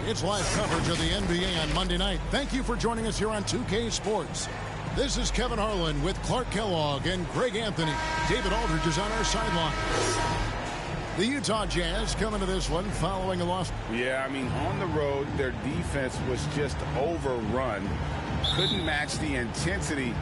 It's live coverage of the NBA on Monday night. Thank you for joining us here on 2K Sports. This is Kevin Harlan with Clark Kellogg and Greg Anthony. David Aldridge is on our sideline. The Utah Jazz coming to this one following a loss. Yeah, I mean, on the road, their defense was just overrun. Couldn't match the intensity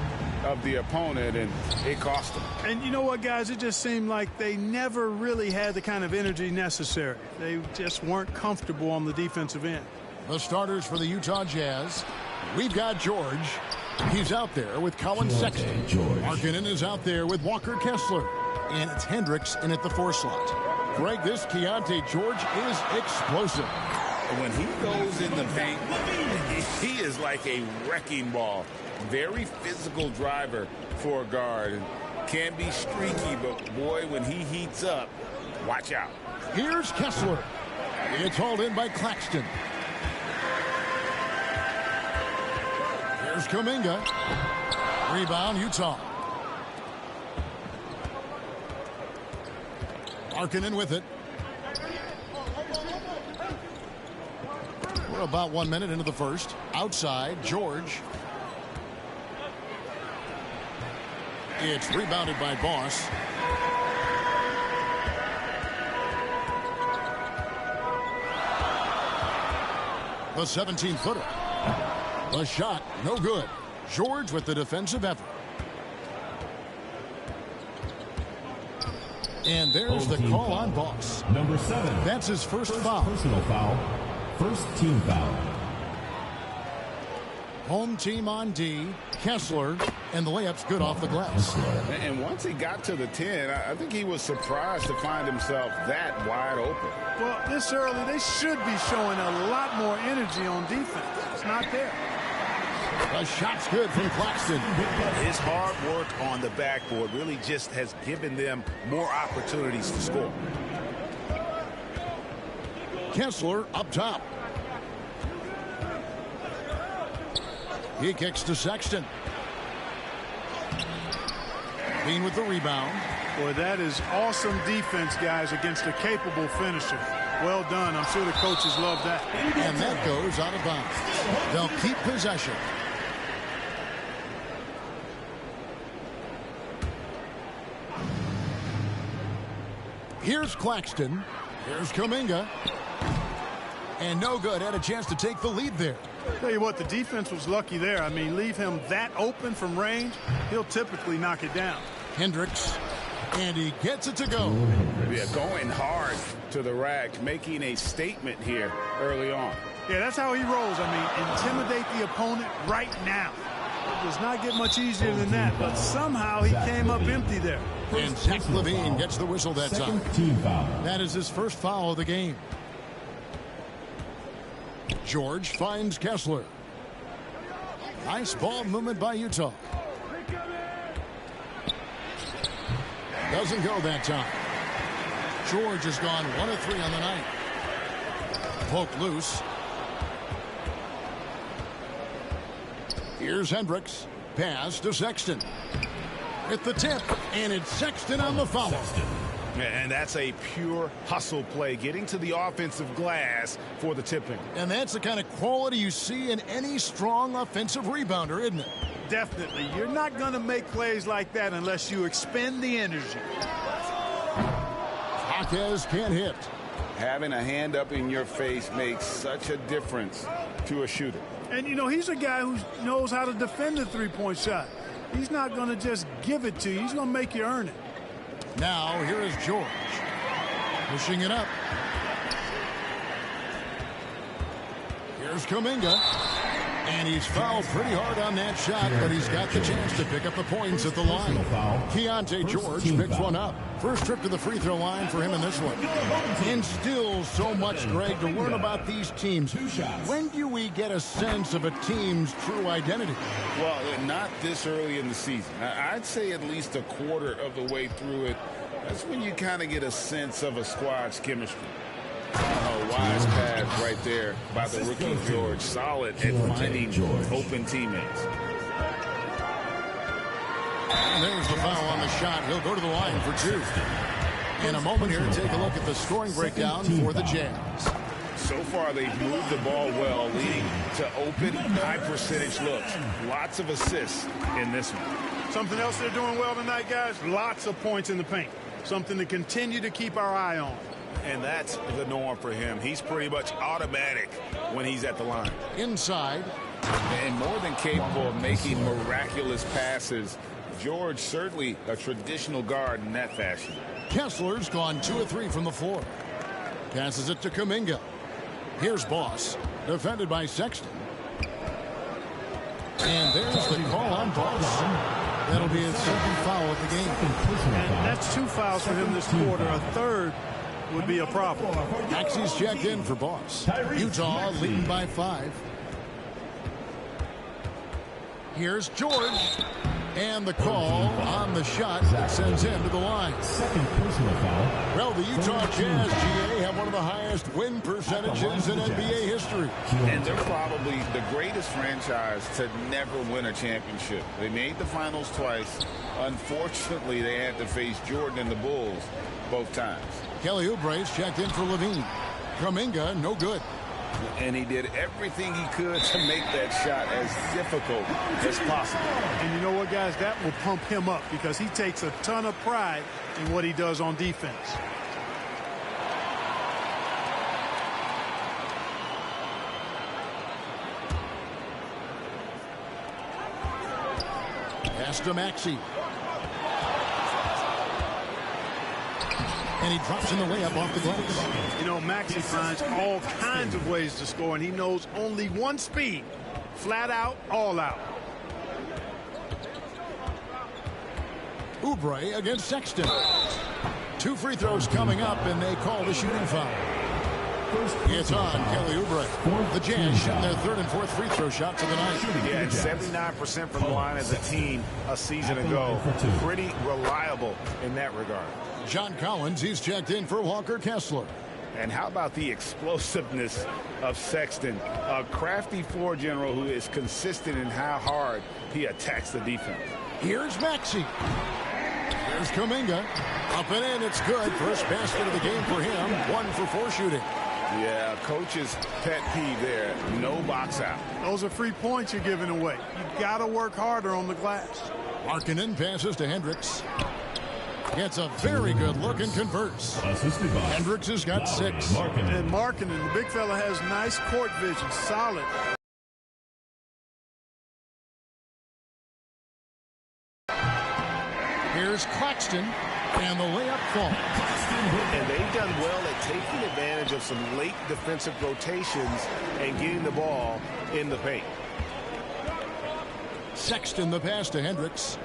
of the opponent, and it cost them. And you know what, guys? It just seemed like they never really had the kind of energy necessary. They just weren't comfortable on the defensive end. The starters for the Utah Jazz. We've got George. He's out there with Colin Sexton. Markkanen is out there with Walker Kessler. And it's Hendricks in at the 4 slot. Greg, this Keontae George is explosive. When he goes in the paint, he is like a wrecking ball. Very physical driver for a guard. Can be streaky, but boy, when he heats up, watch out. Here's Kessler. It's hauled in by Claxton. Here's Kuminga. Rebound, Utah. Markkanen with it. We're about 1 minute into the first. Outside, George. It's rebounded by Boss. The 17-footer. The shot, no good. George with the defensive effort. And there's the call on Boss. Number 7. That's his first foul. Personal foul. First team foul. Home team on D. Kessler. And the layup's good off the glass. And once he got to the 10, I think he was surprised to find himself that wide open. Well, this early, they should be showing a lot more energy on defense. It's not there. The shot's good from Claxton. His hard work on the backboard really just has given them more opportunities to score. Kessler up top. He kicks to Sexton. Bean with the rebound. Boy, that is awesome defense, guys, against a capable finisher. Well done. I'm sure the coaches love that. And that goes out of bounds. They'll keep possession. Here's Claxton. Here's Kuminga. And no good. Had a chance to take the lead there. Tell you what, the defense was lucky there. I mean, leave him that open from range, he'll typically knock it down. Hendricks. And he gets it to go. Yeah, going hard to the rack, making a statement here early on. Yeah, that's how he rolls. I mean, intimidate the opponent right now. It does not get much easier than that, but somehow he came up empty there. And Zach LaVine gets the whistle that time. Team foul. That is his first foul of the game. George finds Kessler. Nice ball movement by Utah. Doesn't go that time. George has gone 1 of 3 on the night. Poke loose. Here's Hendricks. Pass to Sexton. At the tip, and it's Sexton on the foul. And that's a pure hustle play, getting to the offensive glass for the tipping. And that's the kind of quality you see in any strong offensive rebounder, isn't it? Definitely. You're not going to make plays like that unless you expend the energy. Jaquez can't hit. Having a hand up in your face makes such a difference to a shooter. And, you know, he's a guy who knows how to defend the three-point shot. He's not going to just give it to you. He's going to make you earn it. Now, here is George. Pushing it up. Here's Kuminga. And he's fouled pretty hard on that shot, but he's got the chance to pick up the points at the line. Keontae George picks one up. First trip to the free throw line for him in this one. And still so much, Greg, to learn about these teams. When do we get a sense of a team's true identity? Well, not this early in the season. I'd say at least a quarter of the way through it. That's when you kind of get a sense of a squad's chemistry. A wise pass right there by the rookie George. Solid at finding open teammates. And there's the foul on the shot. He'll go to the line for 2. In a moment here, take a look at the scoring breakdown for the Jazz. So So far, they've moved the ball well, leading to open, high-percentage looks. Lots of assists in this one. Something else they're doing well tonight, guys, lots of points in the paint. Something to continue to keep our eye on. And that's the norm for him. He's pretty much automatic when he's at the line. Inside. And more than capable of making miraculous passes. George certainly a traditional guard in that fashion. Kessler's gone 2 of 3 from the floor. Passes it to Kuminga. Here's Boss. Defended by Sexton. And there's the call on Boss. That'll be his second foul of the game. And that's 2 fouls for him this quarter. A third would be a problem. Maxey's checked in for Boss. Utah leading by 5. Here's George. And the call on the shot that sends him to the line. Second personal foul. Well, the Utah Jazz, GA, have one of the highest win percentages in NBA history. And they're probably the greatest franchise to never win a championship. They made the finals twice. Unfortunately, they had to face Jordan and the Bulls both times. Kelly Oubre's checked in for Levine. Kuminga, no good. And he did everything he could to make that shot as difficult as possible. And you know what, guys? That will pump him up because he takes a ton of pride in what he does on defense. Pass to Maxey. And he drops in the layup off the glass. You know, Maxey finds all kinds of ways to score, and he knows only one speed. Flat out, all out. Oubre against Sexton. 2 free throws coming up, and they call the shooting foul. It's on Kelly Oubre. The Jazz shooting their 3rd and 4th free throw shots of the night. Yeah, 79% from the line as a team a season ago. Pretty reliable in that regard. John Collins, he's checked in for Walker Kessler. And how about the explosiveness of Sexton, a crafty floor general who is consistent in how hard he attacks the defense. Here's Maxey. Here's Kuminga. Up and in, it's good. First basket of the game for him. 1 for 4 shooting. Yeah, coach's pet peeve there. No box out. Those are free points you're giving away. You got to work harder on the glass. Markkanen passes to Hendricks. Gets a very good look and converts. Hendricks has got 6. And Markkanen, the big fella, has nice court vision. Solid. Here's Claxton, and the layup falls. And they've done well at taking advantage of some late defensive rotations and getting the ball in the paint. Sexton the pass to Hendricks.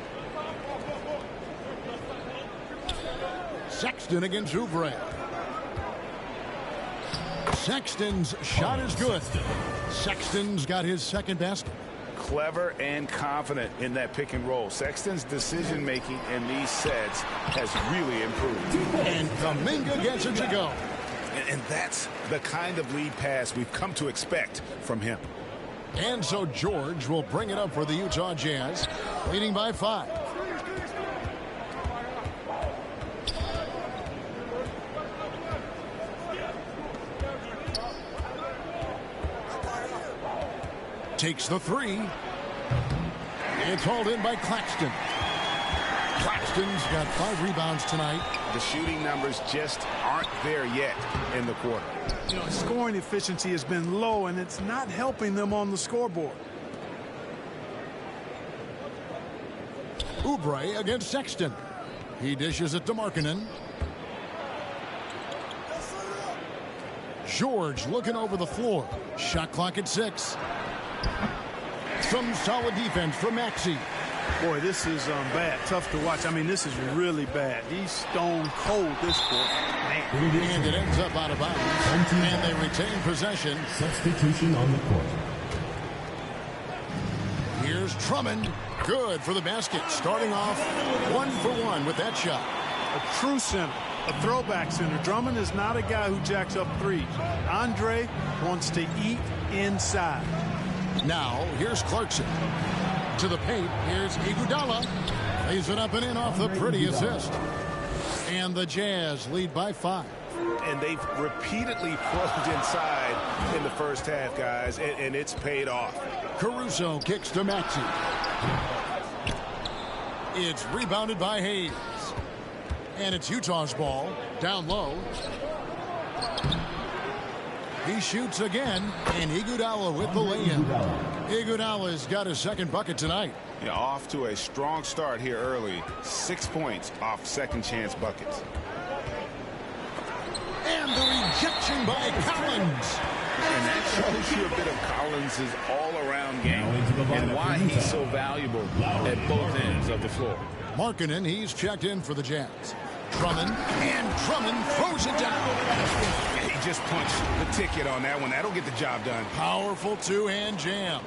Sexton against Oubre. Sexton's shot is good. Sexton's got his second basket. Clever and confident in that pick and roll. Sexton's decision making in these sets has really improved. And Kuminga gets it to go. And that's the kind of lead pass we've come to expect from him. And so George will bring it up for the Utah Jazz, leading by 5. Takes the 3. It's hauled in by Claxton. Claxton's got 5 rebounds tonight. The shooting numbers just aren't there yet in the quarter. You know, scoring efficiency has been low, and it's not helping them on the scoreboard. Oubre against Sexton. He dishes it to Markkanen. George looking over the floor. Shot clock at 6. Some solid defense from Maxey. Boy, this is bad. Tough to watch. I mean, this is really bad. He's stone cold this quarter. Man. And it ends up out of bounds. And they retain possession. Substitution on the court. Here's Drummond. Good for the basket. Starting off 1 for 1 with that shot. A true center. A throwback center. Drummond is not a guy who jacks up threes. Andre wants to eat inside. Now, here's Clarkson. To the paint, here's Iguodala. Lays it up and in off the pretty assist. And the Jazz lead by 5. And they've repeatedly probed inside in the first half, guys, and it's paid off. Caruso kicks to Maxey. It's rebounded by Hayes. And it's Utah's ball, down low. He shoots again, and Iguodala with the lay-in. Iguodala's got his second bucket tonight. Yeah, off to a strong start here early. 6 points off second chance buckets. And the rejection by Collins. And that shows you a bit of Collins' all-around game and why he's so valuable at both ends of the floor. Markkanen, he's checked in for the Jazz. Drummond, and Drummond throws it down. He just punched the ticket on that one. That'll get the job done. Powerful two-hand jam.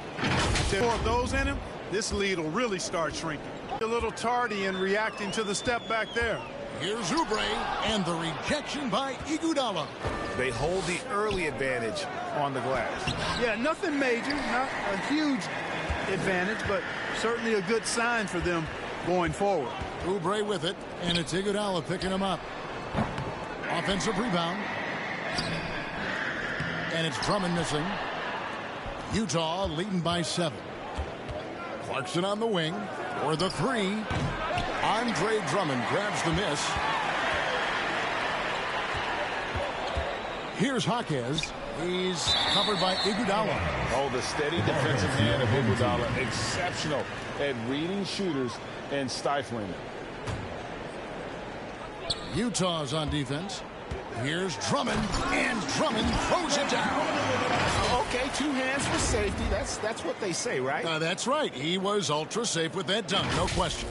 Four of those in him, this lead will really start shrinking. A little tardy in reacting to the step back there. Here's Oubre, and the rejection by Iguodala. They hold the early advantage on the glass. Yeah, nothing major, not a huge advantage, but certainly a good sign for them going forward. Oubre with it, and it's Iguodala picking him up. Offensive rebound. And it's Drummond missing. Utah leading by 7. Clarkson on the wing for the 3. Andre Drummond grabs the miss. Here's Jaquez. He's covered by Iguodala. Oh, the steady defensive hand of Iguodala. Exceptional at reading shooters and stifling them. Utah's on defense. Here's Drummond, and Drummond throws it down. Okay, 2 hands for safety. That's what they say, right? That's right. He was ultra safe with that dunk, no question.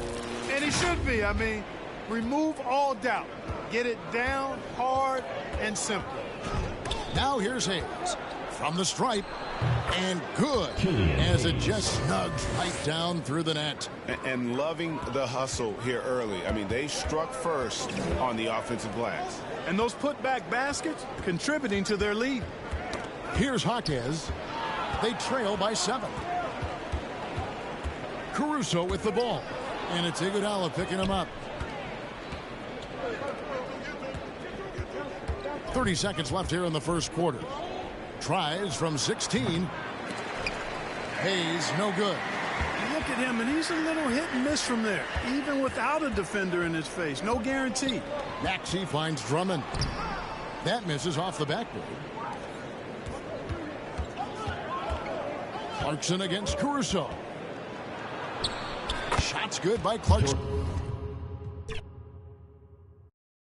And he should be. I mean, remove all doubt. Get it down, hard, and simple. Now here's Hayes from the stripe, and good as it just snugs right down through the net. And loving the hustle here early. I mean, they struck first on the offensive glass. And those putback baskets contributing to their lead. Here's Jaquez. They trail by 7. Caruso with the ball, and it's Iguodala picking him up. 30 seconds left here in the first quarter. Tries from 16. Hayes, no good. Look at him, and he's a little hit and miss from there, even without a defender in his face. No guarantee. Maxey finds Drummond. That misses off the backboard. Clarkson against Caruso. Shots good by Clarkson.